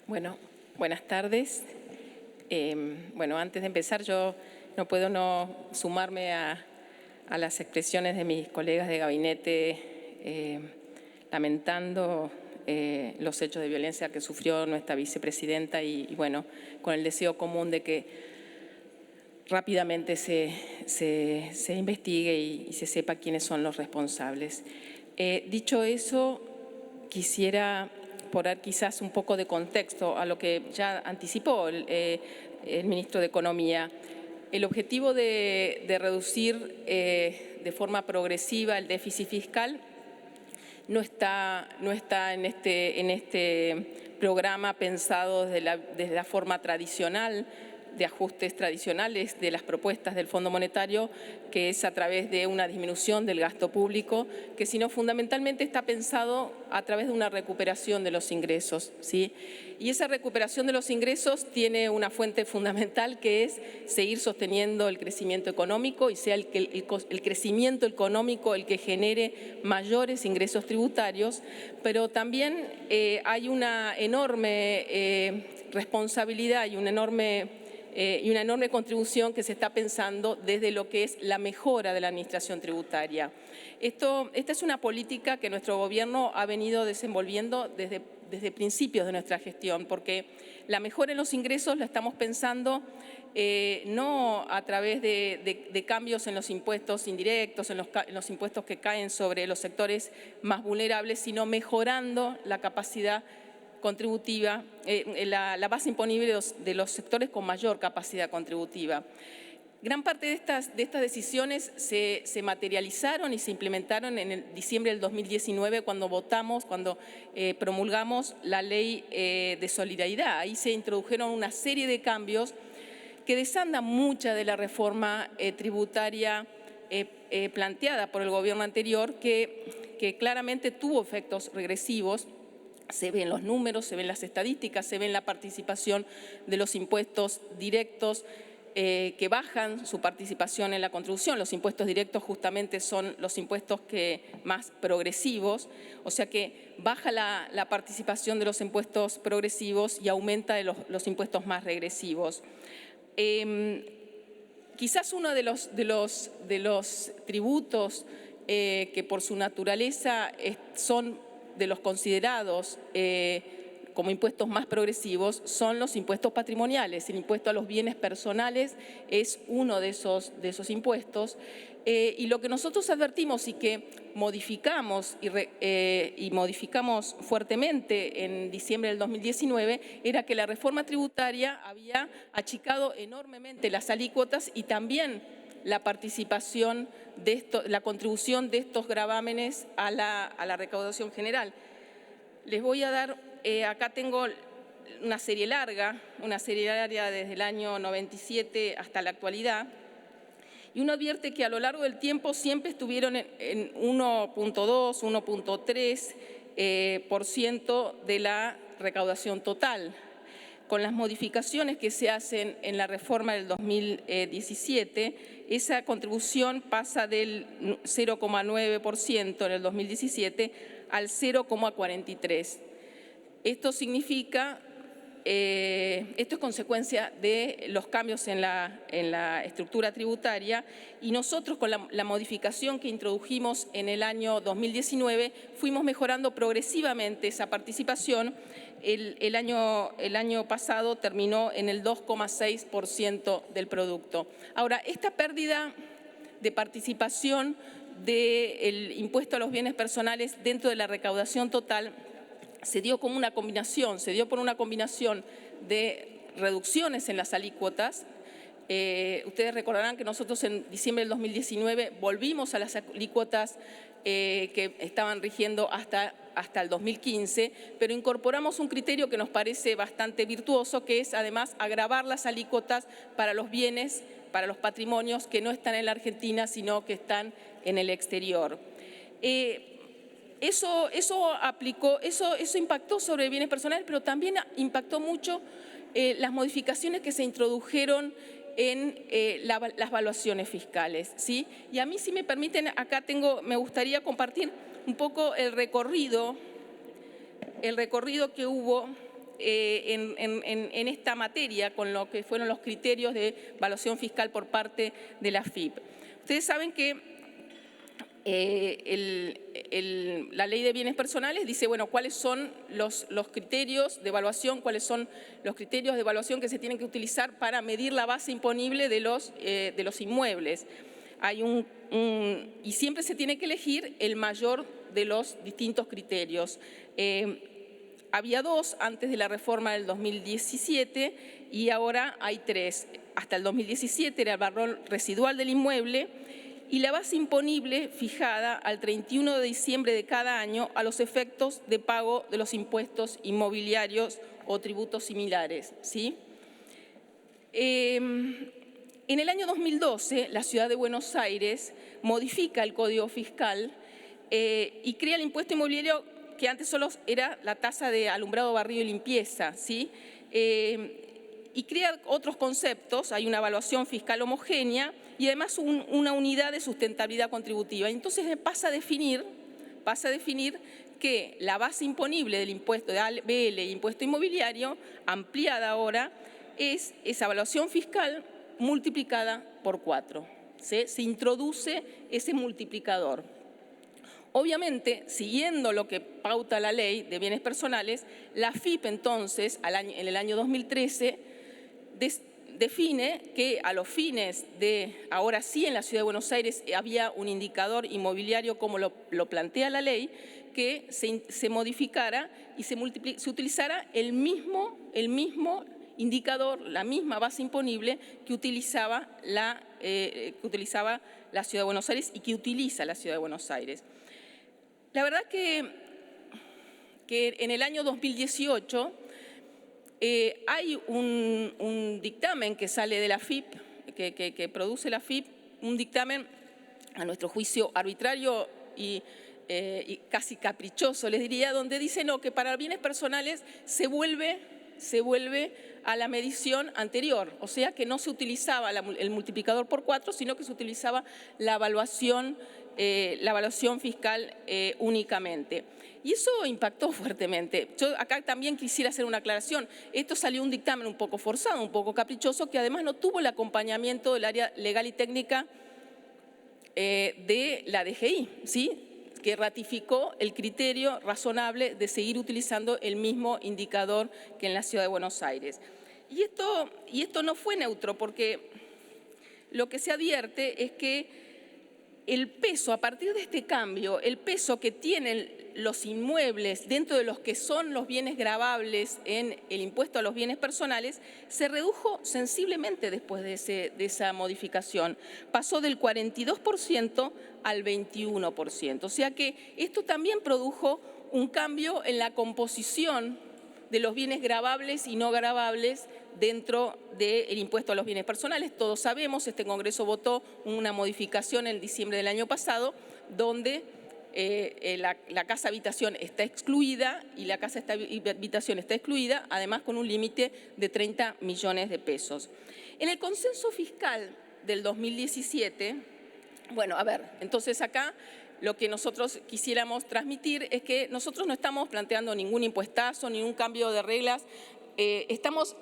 Bueno, buenas tardes. Bueno, antes de empezar, yo no puedo no sumarme a las expresiones de mis colegas de gabinete lamentando los hechos de violencia que sufrió nuestra vicepresidenta y bueno, con el deseo común de que rápidamente se investigue y se sepa quiénes son los responsables. Dicho eso, quisiera poner quizás un poco de contexto a lo que ya anticipó el ministro de Economía. El objetivo de reducir de forma progresiva el déficit fiscal no está en este programa pensado desde la forma tradicional, de ajustes tradicionales de las propuestas del Fondo Monetario, que es a través de una disminución del gasto público, que sino fundamentalmente está pensado a través de una recuperación de los ingresos, ¿sí? Y esa recuperación de los ingresos tiene una fuente fundamental, que es seguir sosteniendo el crecimiento económico y sea el crecimiento económico el que genere mayores ingresos tributarios, pero también hay una enorme responsabilidad y una enorme contribución que se está pensando desde lo que es la mejora de la administración tributaria. Esta es una política que nuestro gobierno ha venido desenvolviendo desde principios de nuestra gestión, porque la mejora en los ingresos la estamos pensando no a través de cambios en los impuestos indirectos, en los impuestos que caen sobre los sectores más vulnerables, sino mejorando la capacidad contributiva, la base imponible de los sectores con mayor capacidad contributiva. Gran parte de estas decisiones se materializaron y se implementaron en diciembre del 2019 cuando promulgamos la Ley de Solidaridad. Ahí se introdujeron una serie de cambios que desandan mucha de la reforma tributaria planteada por el gobierno anterior, que claramente tuvo efectos regresivos. Se ven los números, se ven las estadísticas, se ve la participación de los impuestos directos que bajan su participación en la contribución. Los impuestos directos justamente son los impuestos más progresivos, o sea que baja la participación de los impuestos progresivos y aumenta de los impuestos más regresivos. Quizás uno de los tributos que por su naturaleza son de los considerados como impuestos más progresivos son los impuestos patrimoniales. El impuesto a los bienes personales es uno de esos impuestos. Y lo que nosotros advertimos y que modificamos y modificamos fuertemente en diciembre del 2019 era que la reforma tributaria había achicado enormemente las alícuotas y también la participación la contribución de estos gravámenes a la recaudación general. Les voy a dar, acá tengo una serie larga desde el año 97 hasta la actualidad, y uno advierte que a lo largo del tiempo siempre estuvieron en 1.2, 1.3% de la recaudación total. Con las modificaciones que se hacen en la reforma del 2017, esa contribución pasa del 0,9% en el 2017 al 0,43%. Esto significa, esto es consecuencia de los cambios en la estructura tributaria, y nosotros con la modificación que introdujimos en el año 2019 fuimos mejorando progresivamente esa participación. El año pasado terminó en el 2,6% del producto. Ahora, esta pérdida de participación del impuesto a los bienes personales dentro de la recaudación total se dio por una combinación de reducciones en las alícuotas. Ustedes recordarán que nosotros en diciembre del 2019 volvimos a las alícuotas que estaban rigiendo hasta el 2015, pero incorporamos un criterio que nos parece bastante virtuoso, que es además agravar las alícuotas para los bienes, para los patrimonios que no están en la Argentina, sino que están en el exterior. Eso impactó sobre bienes personales, pero también impactó mucho las modificaciones que se introdujeron en las valuaciones fiscales, ¿sí? Y a mí, si me permiten, acá me gustaría compartir un poco el recorrido que hubo en esta materia con lo que fueron los criterios de evaluación fiscal por parte de la AFIP. Ustedes saben que la Ley de Bienes Personales dice, bueno, cuáles son los criterios de evaluación, cuáles son los criterios de evaluación que se tienen que utilizar para medir la base imponible de los inmuebles. Hay y siempre se tiene que elegir el mayor de los distintos criterios. Había dos antes de la reforma del 2017 y ahora hay tres. Hasta el 2017 era el valor residual del inmueble y la base imponible fijada al 31 de diciembre de cada año a los efectos de pago de los impuestos inmobiliarios o tributos similares, ¿sí? En el año 2012, la Ciudad de Buenos Aires modifica el Código Fiscal y crea el impuesto inmobiliario que antes solo era la tasa de alumbrado, barrido y limpieza, ¿sí? Y crea otros conceptos, hay una evaluación fiscal homogénea y además una unidad de sustentabilidad contributiva. Entonces pasa a definir que la base imponible del impuesto de ABL e impuesto inmobiliario, ampliada ahora, es esa evaluación fiscal multiplicada por 4. ¿Sí? Se introduce ese multiplicador. Obviamente, siguiendo lo que pauta la Ley de Bienes Personales, la AFIP entonces, en el año 2013, define que a los fines de, ahora sí en la Ciudad de Buenos Aires había un indicador inmobiliario como lo plantea la ley, que se modificara y se utilizara el mismo indicador, la misma base imponible que utilizaba la Ciudad de Buenos Aires y que utiliza la Ciudad de Buenos Aires. La verdad que en el año 2018 hay un dictamen que sale de la AFIP, que produce la AFIP, un dictamen a nuestro juicio arbitrario y casi caprichoso, les diría, donde dice no, que para bienes personales se vuelve a la medición anterior, o sea que no se utilizaba el multiplicador por 4, sino que se utilizaba la evaluación fiscal únicamente. Y eso impactó fuertemente. Yo acá también quisiera hacer una aclaración. Esto salió un dictamen un poco forzado, un poco caprichoso, que además no tuvo el acompañamiento del área legal y técnica de la DGI, ¿sí?, que ratificó el criterio razonable de seguir utilizando el mismo indicador que en la Ciudad de Buenos Aires. Y esto no fue neutro, porque lo que se advierte es que el peso, a partir de este cambio, el peso que tienen los inmuebles dentro de los que son los bienes gravables en el impuesto a los bienes personales, se redujo sensiblemente después de esa modificación. Pasó del 42% al 21%. O sea que esto también produjo un cambio en la composición de los bienes gravables y no gravables dentro del impuesto a los bienes personales. Todos sabemos, este Congreso votó una modificación en diciembre del año pasado, donde la casa habitación está excluida y la casa habitación está excluida, además con un límite de 30 millones de pesos. En el consenso fiscal del 2017, bueno, a ver, entonces acá lo que nosotros quisiéramos transmitir es que nosotros no estamos planteando ningún impuestazo, ningún cambio de reglas. Estamos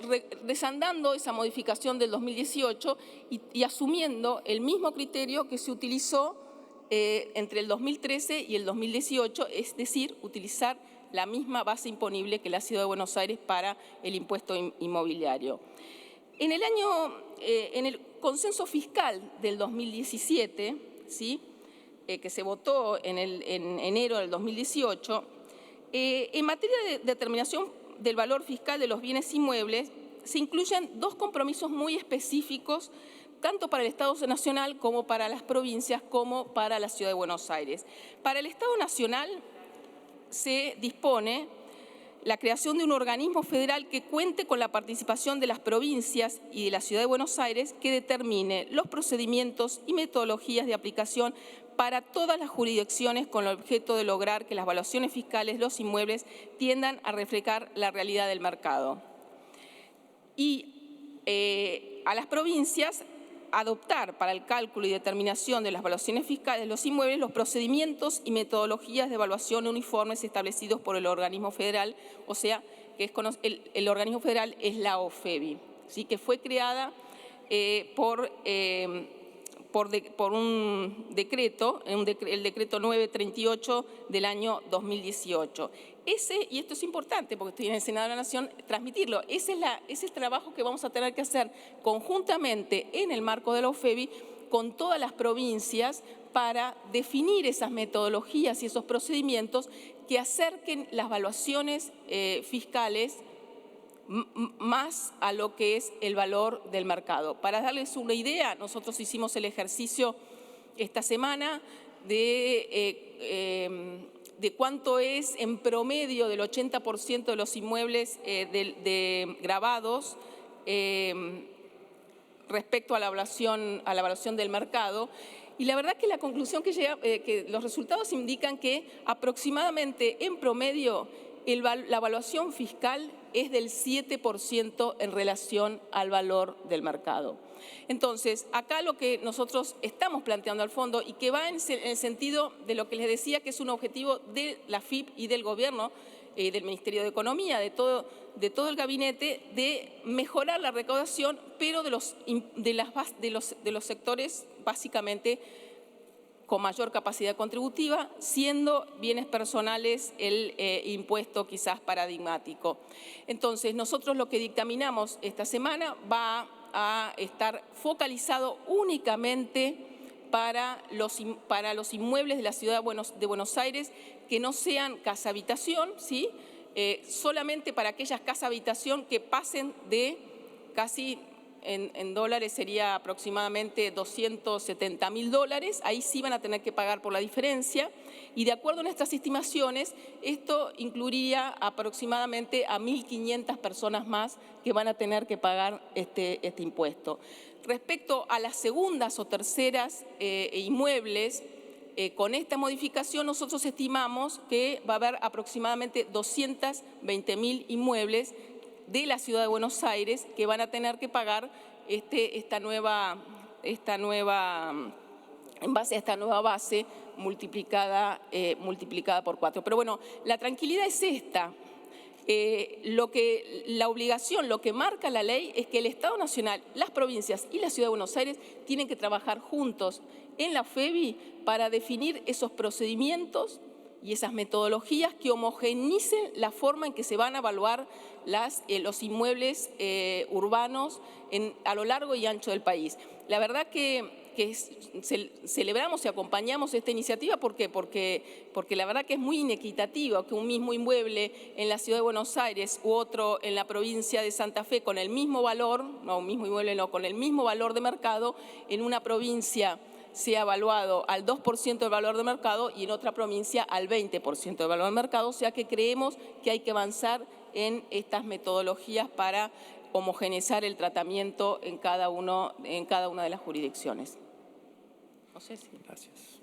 desandando esa modificación del 2018 y asumiendo el mismo criterio que se utilizó entre el 2013 y el 2018, es decir, utilizar la misma base imponible que la Ciudad de Buenos Aires para el impuesto inmobiliario. En el consenso fiscal del 2017, ¿sí?, que se votó en enero del 2018, en materia de determinación del valor fiscal de los bienes inmuebles, se incluyen dos compromisos muy específicos, tanto para el Estado Nacional como para las provincias, como para la Ciudad de Buenos Aires. Para el Estado Nacional se dispone la creación de un organismo federal que cuente con la participación de las provincias y de la Ciudad de Buenos Aires, que determine los procedimientos y metodologías de aplicación para todas las jurisdicciones con el objeto de lograr que las evaluaciones fiscales de los inmuebles tiendan a reflejar la realidad del mercado. Y a las provincias adoptar para el cálculo y determinación de las evaluaciones fiscales de los inmuebles los procedimientos y metodologías de evaluación uniformes establecidos por el organismo federal, o sea, que es el organismo federal es la OFEBI, ¿sí? Que fue creada por un decreto, el decreto 938 del año 2018. Y esto es importante porque estoy en el Senado de la Nación, transmitirlo. Ese es el trabajo que vamos a tener que hacer conjuntamente en el marco de la OFEBI con todas las provincias para definir esas metodologías y esos procedimientos que acerquen las evaluaciones fiscales más a lo que es el valor del mercado. Para darles una idea, nosotros hicimos el ejercicio esta semana de cuánto es en promedio del 80% de los inmuebles grabados respecto a la evaluación del mercado. Y la verdad que la conclusión que llega, que los resultados indican que aproximadamente en promedio la evaluación fiscal es del 7% en relación al valor del mercado. Entonces, acá lo que nosotros estamos planteando al fondo y que va en el sentido de lo que les decía, que es un objetivo de la FIP y del Gobierno, del Ministerio de Economía, de todo el gabinete, de mejorar la recaudación, pero de los sectores básicamente con mayor capacidad contributiva, siendo bienes personales el impuesto quizás paradigmático. Entonces, nosotros lo que dictaminamos esta semana va a estar focalizado únicamente para los inmuebles de la ciudad de Buenos Aires que no sean casa habitación, ¿sí? Solamente para aquellas casa habitación que pasen de casi en dólares sería aproximadamente $270.000, ahí sí van a tener que pagar por la diferencia y de acuerdo a nuestras estimaciones esto incluiría aproximadamente a 1.500 personas más que van a tener que pagar este impuesto. Respecto a las segundas o terceras inmuebles, con esta modificación nosotros estimamos que va a haber aproximadamente 220.000 inmuebles de la ciudad de Buenos Aires que van a tener que pagar en base a esta nueva base multiplicada por 4. Pero bueno, la tranquilidad es esta. La obligación, lo que marca la ley es que el Estado Nacional, las provincias y la Ciudad de Buenos Aires tienen que trabajar juntos en la FEBI para definir esos procedimientos y esas metodologías que homogenicen la forma en que se van a evaluar los inmuebles urbanos a lo largo y ancho del país. La verdad que celebramos y acompañamos esta iniciativa. ¿Por qué? Porque la verdad que es muy inequitativo que un mismo inmueble en la Ciudad de Buenos Aires u otro en la provincia de Santa Fe con el mismo valor, no un mismo inmueble, no, con el mismo valor de mercado, en una provincia sea evaluado al 2% del valor de mercado y en otra provincia al 20% del valor de mercado. O sea que creemos que hay que avanzar en estas metodologías para homogeneizar el tratamiento en cada una de las jurisdicciones. No sé si... Gracias.